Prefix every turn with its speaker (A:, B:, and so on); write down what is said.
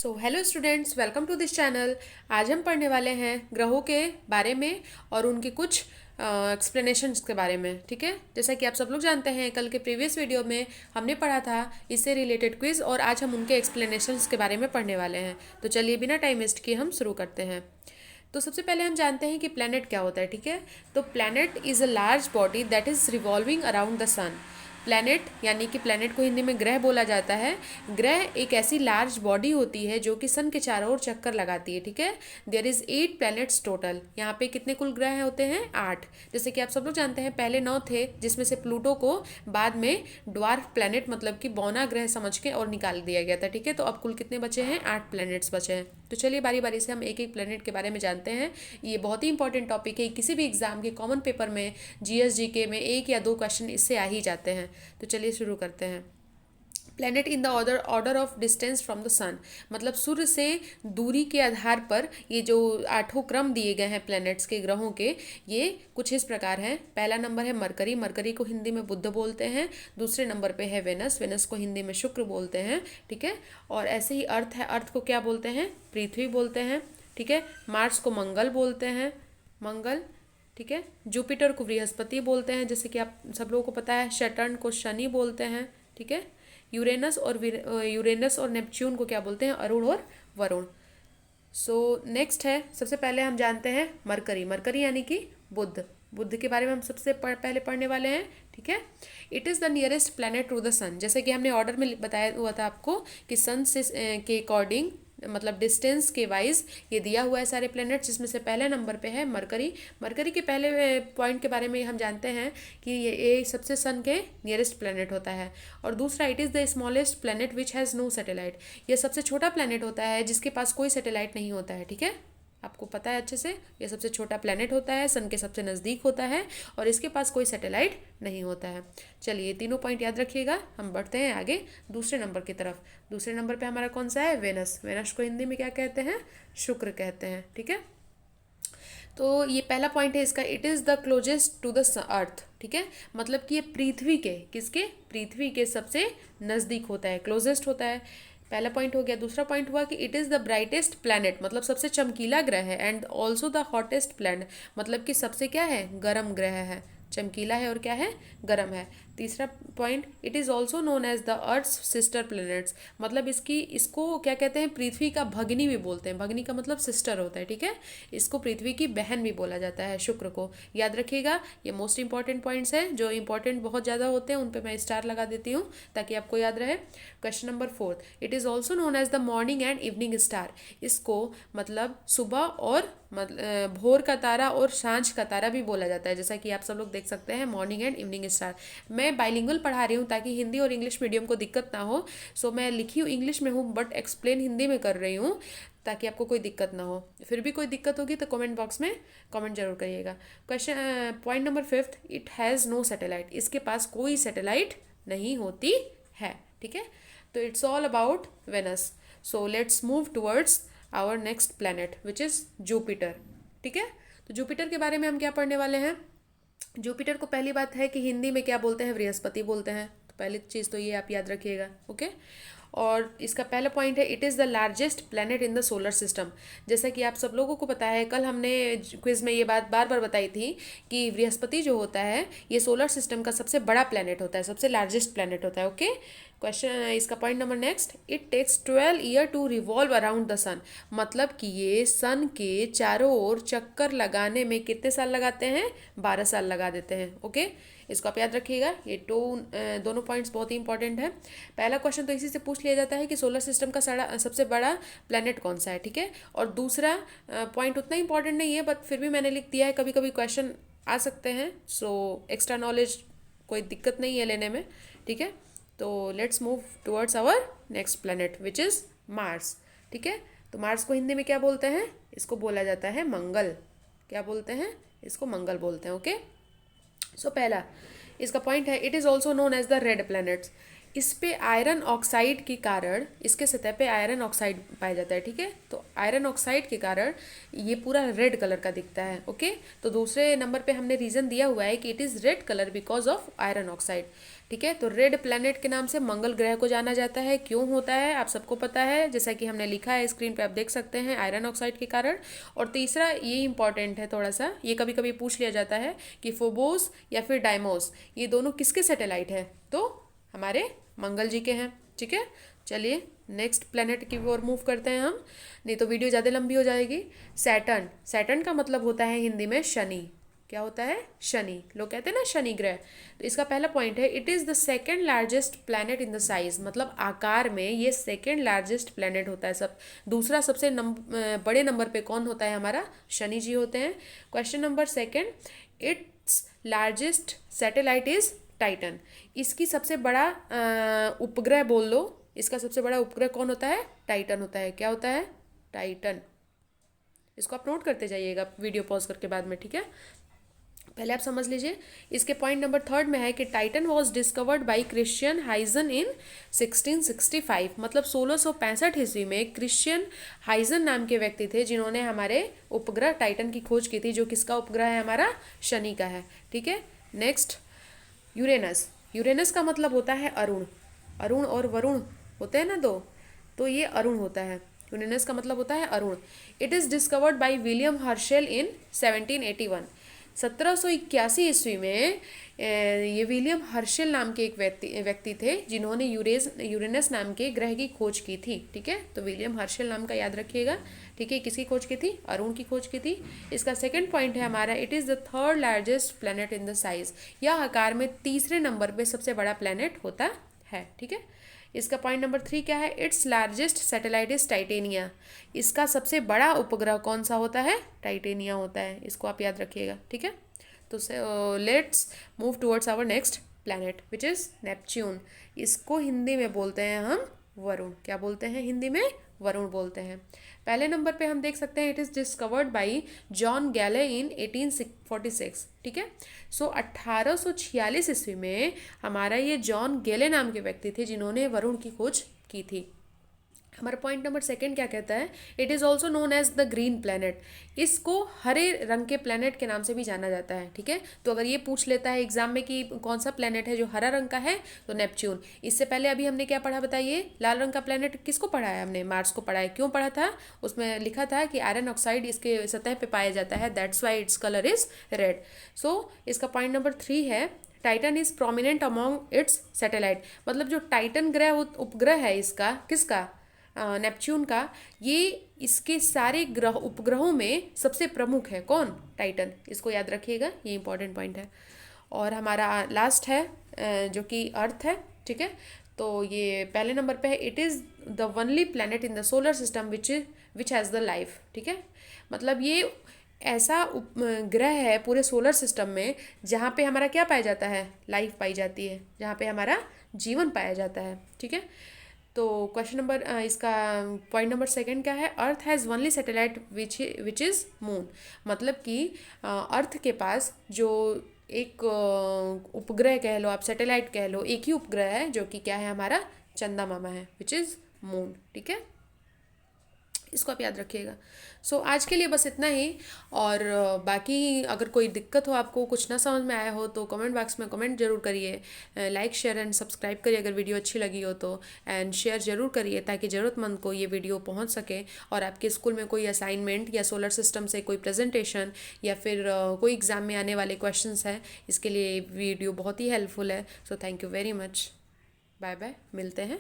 A: So hello students, welcome to this channel. आज हम पढ़ने वाले हैं ग्रहों के बारे में और उनके कुछ एक्सप्लेनेशंस के बारे में। ठीक है, जैसा कि आप सब लोग जानते हैं, कल के प्रीवियस वीडियो में हमने पढ़ा था इससे रिलेटेड क्विज, और आज हम उनके एक्सप्लेनेशंस के बारे में पढ़ने वाले हैं। तो चलिए बिना टाइम वेस्ट किए हम शुरू करते हैं। तो सबसे पहले हम जानते हैं कि प्लैनेट क्या होता है। ठीक है, तो planet is a large body that is revolving around the sun. Planet यानी कि प्लैनेट को हिंदी में ग्रह बोला जाता है। ग्रह एक ऐसी लार्ज बॉडी होती है जो कि सन के चारों ओर चक्कर लगाती है। ठीक है, देयर इज 8 प्लैनेट्स टोटल। यहाँ पे कितने कुल ग्रह होते हैं? 8। जैसे कि आप सब लोग जानते हैं, पहले 9 थे, जिसमें से प्लूटो को बाद में ड्वार्फ प्लैनेट मतलब कि बौना ग्रह समझ के और निकाल दिया गया था। ठीक है, तो अब कुल कितने बचे हैं? 8 प्लैनेट्स बचे हैं। तो चलिए बारी बारी से हम एक एक प्लैनेट के बारे में जानते हैं। ये बहुत ही इंपॉर्टेंट टॉपिक है, किसी भी एग्जाम के कॉमन पेपर में, जीएस जीके में 1 या 2 क्वेश्चन इससे आ ही जाते हैं। तो चलिए शुरू करते हैं। Planet in the order of distance from the sun, मतलब सूर्य से दूरी के आधार पर ये जो 8 क्रम दिए गए हैं प्लैनेट्स के, ग्रहों के, ये कुछ इस प्रकार हैं। पहला नंबर है मरकरी। मरकरी को हिंदी में बुध बोलते हैं। दूसरे नंबर पे है वेनस। वेनस को हिंदी में शुक्र बोलते हैं। ठीक है, और ऐसे ही अर्थ है। अर्थ को क्या बोलते हैं? पृथ्वी बोलते हैं। ठीक है, मार्स को मंगल बोलते हैं, मंगल। ठीक है, जुपिटर को बृहस्पति बोलते हैं, जैसे कि आप सब लोगों को पता है। सैटर्न को शनि बोलते हैं। ठीक है, यूरेनस और नेपच्यून को क्या बोलते हैं? अरुण और वरुण। सो नेक्स्ट है, सबसे पहले हम जानते हैं मरकरी। मरकरी यानी कि बुध। बुध के बारे में हम सबसे पहले पढ़ने वाले हैं। ठीक है, it is the nearest planet to the sun. जैसे कि हमने ऑर्डर में बताया हुआ था आपको कि सन से के अकॉर्डिंग, मतलब डिस्टेंस के वाइज ये दिया हुआ है सारे प्लैनेट, जिसमें से पहले नंबर पे है मरकरी। मरकरी के पहले पॉइंट के बारे में हम जानते हैं कि ये सबसे सन के नियरेस्ट प्लैनेट होता है। और दूसरा, it is the smallest planet which has no satellite. ये सबसे छोटा प्लैनेट होता है जिसके पास कोई सैटेलाइट नहीं होता है। ठीक है, आपको पता है अच्छे से, ये सबसे छोटा प्लैनेट होता है, सन के सबसे नज़दीक होता है, और इसके पास कोई सैटेलाइट नहीं होता है। चलिए तीनों पॉइंट याद रखिएगा। हम बढ़ते हैं आगे दूसरे नंबर की तरफ। दूसरे नंबर पे हमारा कौन सा है? वेनस। वेनस को हिंदी में क्या कहते हैं? शुक्र कहते हैं। ठीक है, तो ये पहला पॉइंट है इसका, it is the closest to the earth. ठीक है, मतलब कि ये पृथ्वी के, किसके? पृथ्वी के सबसे नज़दीक होता है, क्लोजेस्ट होता है। पहला पॉइंट हो गया। दूसरा पॉइंट हुआ कि it is the brightest planet, मतलब सबसे चमकीला ग्रह है। And also the hottest planet, मतलब कि सबसे क्या है? गर्म ग्रह है। चमकीला है और क्या है? गर्म है। तीसरा point, it is also known as the earth's sister planets, मतलब इसको क्या कहते हैं? पृथ्वी का भगनी भी बोलते हैं। भगनी का मतलब सिस्टर होता है। ठीक है, इसको पृथ्वी की बहन भी बोला जाता है, शुक्र को। याद रखिएगा, ये मोस्ट इंपॉर्टेंट पॉइंट्स हैं, जो इंपॉर्टेंट बहुत ज़्यादा होते हैं उन पे मैं स्टार लगा देती हूँ ताकि आपको याद रहे। Question number 4, it is also known as the morning and evening star. इसको मतलब सुबह और भोर का तारा और सांझ का तारा भी बोला जाता है, जैसा कि आप सब लोग देख सकते हैं, मॉर्निंग एंड इवनिंग स्टार। मैं बाइलिंगुअल पढ़ा रही हूँ ताकि हिंदी और इंग्लिश मीडियम को दिक्कत ना हो। सो मैं लिखी हूँ इंग्लिश में हूँ, बट एक्सप्लेन हिंदी में कर रही हूँ ताकि आपको कोई दिक्कत ना हो। फिर भी कोई दिक्कत होगी तो कमेंट बॉक्स में कमेंट जरूर करिएगा। Question point number 5, it has no satellite. इसके पास कोई सैटेलाइट नहीं होती है। ठीक है, तो it's all about Venus. So let's move towards our next planet which is Jupiter. ठीक है, तो जुपिटर के बारे में हम क्या पढ़ने वाले हैं? जुपिटर को पहली बात है कि हिंदी में क्या बोलते हैं? बृहस्पति बोलते हैं। तो पहली चीज़ तो ये आप याद रखिएगा। ओके, और इसका पहला पॉइंट है, it is the largest planet in the solar system. जैसा कि आप सब लोगों को पता है, कल हमने क्विज में ये बात बार बार बताई थी कि बृहस्पति जो होता है ये सोलर सिस्टम का सबसे बड़ा प्लैनेट होता है, सबसे लार्जेस्ट प्लैनेट होता है। ओके, क्वेश्चन इसका point number next, it takes 12 year to revolve around the sun, मतलब कि ये सन के चारों ओर चक्कर लगाने में कितने साल लगाते हैं? 12 साल लगा देते हैं। ओके, इसको आप याद रखिएगा। ये दोनों पॉइंट्स बहुत ही इंपॉर्टेंट है। पहला क्वेश्चन तो इसी से पूछ लिया जाता है कि सोलर सिस्टम का सबसे बड़ा प्लैनेट कौन सा है। ठीक है, और दूसरा पॉइंट उतना इंपॉर्टेंट नहीं है, बट फिर भी मैंने लिख दिया है, कभी कभी क्वेश्चन आ सकते हैं। सो एक्स्ट्रा नॉलेज कोई दिक्कत नहीं है लेने में। ठीक है, तो let's move towards our next planet which is Mars. ठीक है, तो मार्स को हिंदी में क्या बोलते हैं? इसको बोला जाता है मंगल। क्या बोलते हैं? इसको मंगल बोलते हैं। ओके, सो पहला इसका पॉइंट है, it is also known as the red planets. इस पे आयरन ऑक्साइड के कारण, इसके सतह पे आयरन ऑक्साइड पाया जाता है, ठीक है। तो आयरन ऑक्साइड के कारण ये पूरा रेड कलर का दिखता है। ओके, तो दूसरे नंबर पे हमने रीज़न दिया हुआ है कि it is red colour because of iron oxide, ठीक है। तो रेड प्लैनेट के नाम से मंगल ग्रह को जाना जाता है। क्यों होता है आप सबको पता है, जैसा कि हमने लिखा है स्क्रीन पे आप देख सकते हैं, आयरन ऑक्साइड के कारण। और तीसरा ये इंपॉर्टेंट है थोड़ा सा, ये कभी कभी पूछ लिया जाता है कि फोबोस या फिर डाइमोस ये दोनों किसके सैटेलाइट है, तो हमारे मंगल जी के हैं, ठीक है। चलिए नेक्स्ट प्लेनेट की ओर मूव करते हैं हम, नहीं तो वीडियो ज़्यादा लंबी हो जाएगी। सैटर्न, सैटर्न का मतलब होता है हिंदी में शनि। क्या होता है? शनि। लोग कहते हैं ना शनि ग्रह। तो इसका पहला पॉइंट है, it is the second largest planet in the size, मतलब आकार में ये सेकेंड लार्जेस्ट प्लैनेट होता है। सब दूसरा सबसे बड़े नंबर पे कौन होता है? हमारा शनि जी होते हैं। Question number second, its largest satellite is Titan. इसकी सबसे बड़ा उपग्रह बोल लो, इसका सबसे बड़ा उपग्रह कौन होता है? टाइटन होता है। क्या होता है? टाइटन। इसको आप नोट करते जाइएगा वीडियो पॉज करके बाद में, ठीक है। पहले आप समझ लीजिए, इसके पॉइंट नंबर थर्ड में है कि Titan was discovered by Christian Huygens in 1665, मतलब 1665 ईस्वी में क्रिश्चियन हाइजन नाम के व्यक्ति थे जिन्होंने हमारे उपग्रह टाइटन की खोज की थी, जो किसका उपग्रह है? हमारा शनि का है, ठीक है। Next, Uranus. यूरेनस का मतलब होता है अरुण। अरुण और वरुण होते हैं ना दो, तो ये अरुण होता है। यूरेनस का मतलब होता है Arun. It is discovered by William Herschel in 1781। 1781 ईस्वी में ये विलियम हर्शेल नाम के एक व्यक्ति थे जिन्होंने यूरेनस नाम के ग्रह की खोज की थी, ठीक है। तो विलियम हर्शेल नाम का याद रखिएगा, ठीक है। किसकी खोज की थी? अरुण की खोज की थी। इसका सेकंड पॉइंट है हमारा, it is the third largest planet in the size. यह आकार में तीसरे नंबर पे सबसे बड़ा प्लैनेट होता है, ठीक है। इसका पॉइंट नंबर 3 क्या है? Its largest satellite is titania. इसका सबसे बड़ा उपग्रह कौन सा होता है? टाइटेनिया होता है। इसको आप याद रखिएगा, ठीक है। तो let's move towards our next planet which is Neptune. इसको हिंदी में बोलते हैं हम वरुण। क्या बोलते हैं हिंदी में? वरुण बोलते हैं। पहले नंबर पे हम देख सकते हैं, it is discovered by John गैले इन 1846, ठीक है। सो 1846 ईस्वी में हमारा ये जॉन गैले नाम के व्यक्ति थे जिन्होंने वरुण की खोज की थी। हमारा पॉइंट नंबर सेकंड क्या कहता है? It is also known as the green planet. इसको हरे रंग के प्लैनेट के नाम से भी जाना जाता है, ठीक है। तो अगर ये पूछ लेता है एग्जाम में कि कौन सा प्लैनेट है जो हरा रंग का है, तो नेपच्यून। इससे पहले अभी हमने क्या पढ़ा बताइए? लाल रंग का प्लैनेट किसको पढ़ा है? हमने मार्स को पढ़ा है। क्यों पढ़ा था? उसमें लिखा था कि आयरन ऑक्साइड इसके सतह पर पाया जाता है, that's why its colour is red. So इसका पॉइंट नंबर 3 है, Titan is prominent among its satellite. मतलब जो टाइटन ग्रह उपग्रह है इसका, किसका? नेपच्यून का, ये इसके सारे ग्रह उपग्रहों में सबसे प्रमुख है। कौन? टाइटन। इसको याद रखिएगा, ये इंपॉर्टेंट पॉइंट है। और हमारा लास्ट है जो कि अर्थ है, ठीक है। तो ये पहले नंबर पे है, it is the only planet in the solar system which has the life, ठीक है। मतलब ये ऐसा ग्रह है पूरे सोलर सिस्टम में जहाँ पे हमारा क्या पाया जाता है? लाइफ पाई जाती है, जहाँ पे हमारा जीवन पाया जाता है, ठीक है। तो क्वेश्चन नंबर इसका पॉइंट नंबर सेकंड क्या है? अर्थ has only satellite which is moon. मतलब कि अर्थ के पास जो एक उपग्रह कह लो आप, सैटेलाइट कह लो, एक ही उपग्रह है जो कि क्या है? हमारा चंदा मामा है, विच इज़ मून, ठीक है। इसको आप याद रखिएगा। सो आज के लिए बस इतना ही। और बाकी अगर कोई दिक्कत हो, आपको कुछ ना समझ में आया हो, तो कमेंट बॉक्स में कमेंट जरूर करिए। लाइक शेयर एंड सब्सक्राइब करिए अगर वीडियो अच्छी लगी हो तो, एंड शेयर जरूर करिए ताकि ज़रूरतमंद को ये वीडियो पहुंच सके। और आपके स्कूल में कोई असाइनमेंट या सोलर सिस्टम से कोई प्रेजेंटेशन या फिर कोई एग्ज़ाम में आने वाले क्वेश्चंस हैं, इसके लिए वीडियो बहुत ही हेल्पफुल है। So thank you very much. Bye bye, मिलते हैं